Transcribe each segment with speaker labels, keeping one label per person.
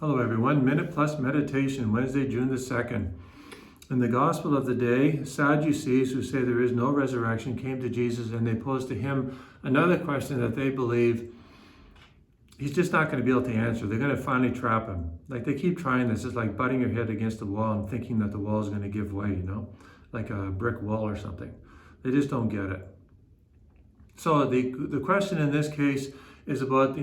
Speaker 1: Hello everyone, Minute Plus Meditation, Wednesday, June the 2nd. In the Gospel of the day, Sadducees, who say there is no resurrection, came to Jesus and they posed to him another question that they believe he's just not going to be able to answer. They're going to finally trap him. Like they keep trying this. It's like butting your head against the wall and thinking that the wall is going to give way, like a brick wall or something. They just don't get it. So the question in this case is about,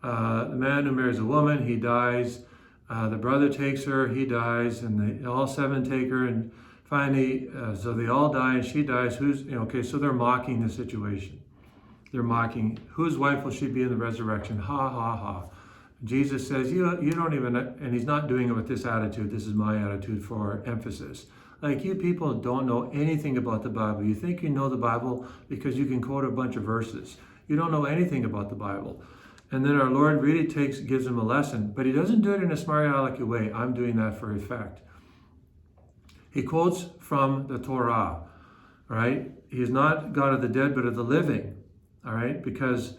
Speaker 1: the man who marries a woman, he dies. The brother takes her, he dies, and all seven take her, and finally, so they all die, and she dies. So they're mocking the situation. They're mocking, whose wife will she be in the resurrection? Ha, ha, ha. Jesus says, you don't even, and he's not doing it with this attitude. This is my attitude for emphasis. Like, you people don't know anything about the Bible. You think you know the Bible because you can quote a bunch of verses. You don't know anything about the Bible. And then our Lord really gives them a lesson, but he doesn't do it in a smart alecky way. I'm doing that for effect. He quotes from the Torah, right? He is not God of the dead, but of the living, all right? Because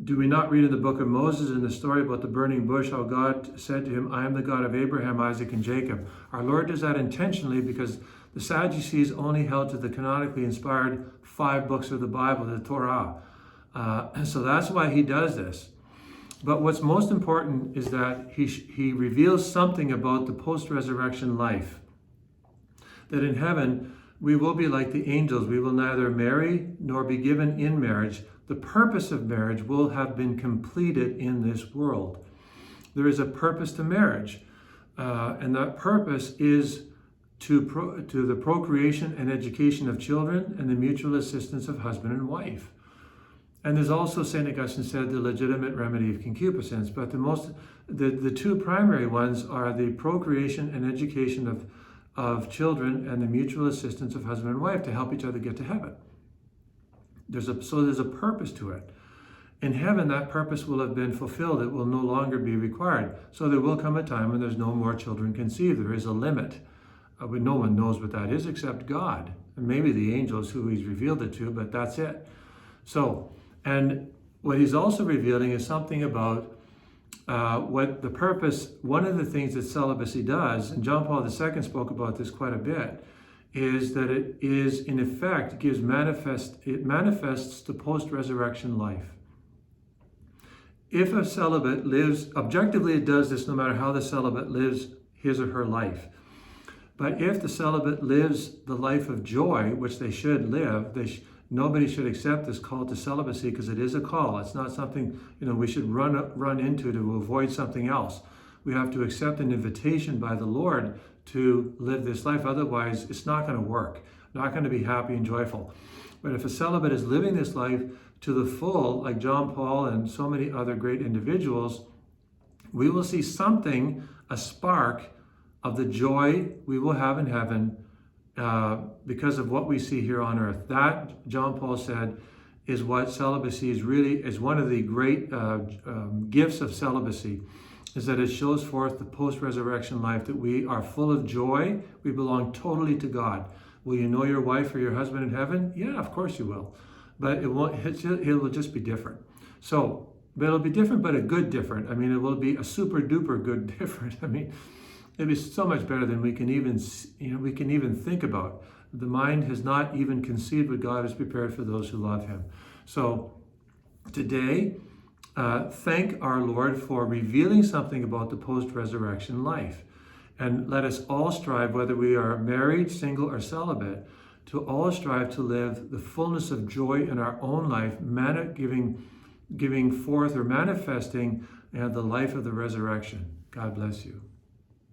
Speaker 1: do we not read in the book of Moses in the story about the burning bush, how God said to him, I am the God of Abraham, Isaac, and Jacob. Our Lord does that intentionally because the Sadducees only held to the canonically inspired 5 books of the Bible, the Torah. So that's why he does this. But what's most important is that he reveals something about the post-resurrection life. That in heaven, we will be like the angels. We will neither marry nor be given in marriage. The purpose of marriage will have been completed in this world. There is a purpose to marriage. And that purpose is to the procreation and education of children and the mutual assistance of husband and wife. And there's also, St. Augustine said, the legitimate remedy of concupiscence. But the two primary ones are the procreation and education of children and the mutual assistance of husband and wife to help each other get to heaven. There's a purpose to it. In heaven, that purpose will have been fulfilled. It will no longer be required. So there will come a time when there's no more children conceived. There is a limit. But no one knows what that is except God. And maybe the angels who he's revealed it to, but that's it. And what he's also revealing is something about what the purpose, one of the things that celibacy does, and John Paul II spoke about this quite a bit, is that it is, in effect, it manifests the post-resurrection life. If a celibate lives, objectively it does this no matter how the celibate lives his or her life. But if the celibate lives the life of joy, which they should live, nobody should accept this call to celibacy because it is a call. It's not something we should run into to avoid something else. We have to accept an invitation by the Lord to live this life. Otherwise, it's not going to work. Not going to be happy and joyful. But if a celibate is living this life to the full, like John Paul and so many other great individuals, we will see something, a spark of the joy we will have in heaven because of what we see here on earth. That, John Paul said, is what celibacy is one of the great gifts of celibacy, is that it shows forth the post-resurrection life, that we are full of joy. We belong totally to God. Will you know your wife or your husband in heaven? Yeah, of course you will. But it will just be different. But it'll be different, but a good different. I mean, it will be a super duper good different. I mean, it'll be so much better than we can even think about. The mind has not even conceived what God has prepared for those who love him. So today, thank our Lord for revealing something about the post-resurrection life. And let us all strive, whether we are married, single, or celibate, to all strive to live the fullness of joy in our own life, giving forth or manifesting the life of the resurrection. God bless you.